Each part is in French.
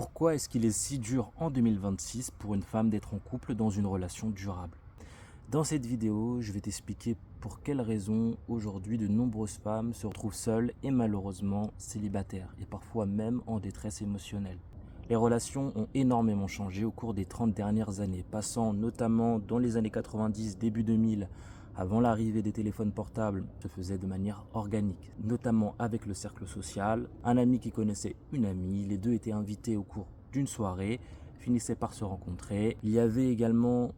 Pourquoi est-ce qu'il est si dur en 2026 pour une femme d'être en couple dans une relation durable? Dans cette vidéo, je vais t'expliquer pour quelles raisons aujourd'hui de nombreuses femmes se retrouvent seules et malheureusement célibataires et parfois même en détresse émotionnelle. Les relations ont énormément changé au cours des 30 dernières années, passant notamment dans les années 90, début 2000, avant l'arrivée des téléphones portables, se faisait de manière organique, notamment avec le cercle social, un ami qui connaissait une amie, les deux étaient invités au cours d'une soirée, finissaient par se rencontrer. Il y avait également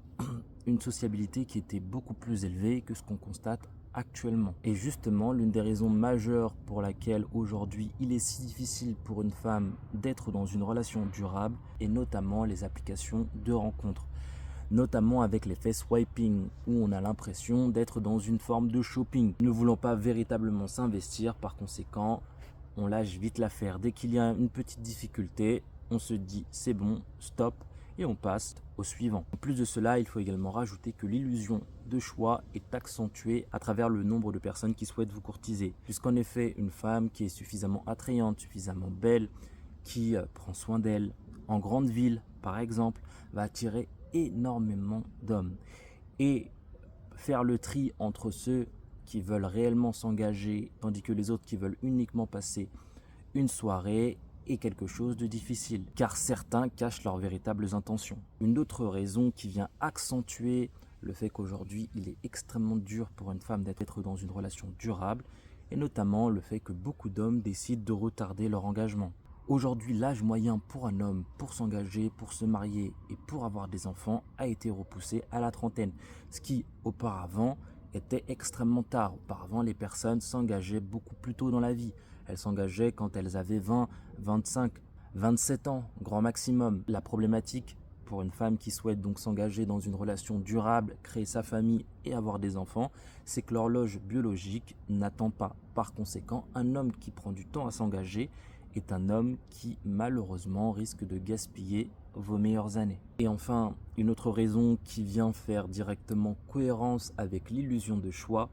une sociabilité qui était beaucoup plus élevée que ce qu'on constate actuellement. Et justement, l'une des raisons majeures pour laquelle aujourd'hui il est si difficile pour une femme d'être dans une relation durable est notamment les applications de rencontres, notamment avec l'effet swiping où on a l'impression d'être dans une forme de shopping, ne voulant pas véritablement s'investir. Par conséquent, on lâche vite l'affaire. Dès qu'il y a une petite difficulté, on se dit c'est bon, stop, et on passe au suivant. En plus de cela, il faut également rajouter que l'illusion de choix est accentuée à travers le nombre de personnes qui souhaitent vous courtiser. Puisqu'en effet, une femme qui est suffisamment attrayante, suffisamment belle, qui prend soin d'elle, en grande ville par exemple, va attirer énormément d'hommes. Et faire le tri entre ceux qui veulent réellement s'engager, tandis que les autres qui veulent uniquement passer une soirée, est quelque chose de difficile, car certains cachent leurs véritables intentions. Une autre raison qui vient accentuer le fait qu'aujourd'hui il est extrêmement dur pour une femme d'être dans une relation durable, et notamment le fait que beaucoup d'hommes décident de retarder leur engagement. Aujourd'hui, l'âge moyen pour un homme pour s'engager, pour se marier et pour avoir des enfants a été repoussé à la trentaine, ce qui auparavant était extrêmement tard. Auparavant, les personnes s'engageaient beaucoup plus tôt dans la vie. Elles s'engageaient quand elles avaient 20, 25, 27 ans, grand maximum. La problématique pour une femme qui souhaite donc s'engager dans une relation durable, créer sa famille et avoir des enfants, c'est que l'horloge biologique n'attend pas. Par conséquent, un homme qui prend du temps à s'engager est un homme qui malheureusement risque de gaspiller vos meilleures années. Et enfin, une autre raison qui vient faire directement cohérence avec l'illusion de choix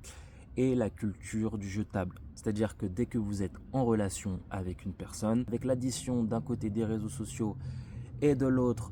est la culture du jetable. C'est-à-dire que dès que vous êtes en relation avec une personne, avec l'addition d'un côté des réseaux sociaux et de l'autre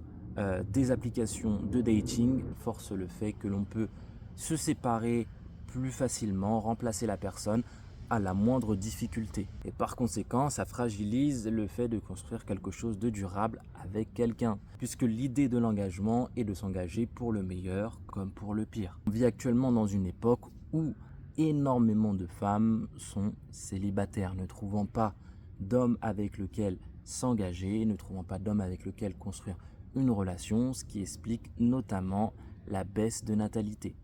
des applications de dating, force le fait que l'on peut se séparer plus facilement, remplacer la personne à la moindre difficulté. Et par conséquent, ça fragilise le fait de construire quelque chose de durable avec quelqu'un, puisque l'idée de l'engagement est de s'engager pour le meilleur comme pour le pire. On vit actuellement dans une époque où énormément de femmes sont célibataires, ne trouvant pas d'homme avec lequel s'engager, ne trouvant pas d'homme avec lequel construire une relation, ce qui explique notamment la baisse de natalité.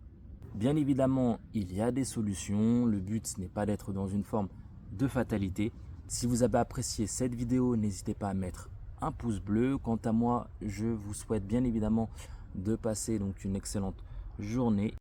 Bien évidemment, il y a des solutions, le but ce n'est pas d'être dans une forme de fatalité. Si vous avez apprécié cette vidéo, n'hésitez pas à mettre un pouce bleu. Quant à moi, je vous souhaite bien évidemment de passer donc une excellente journée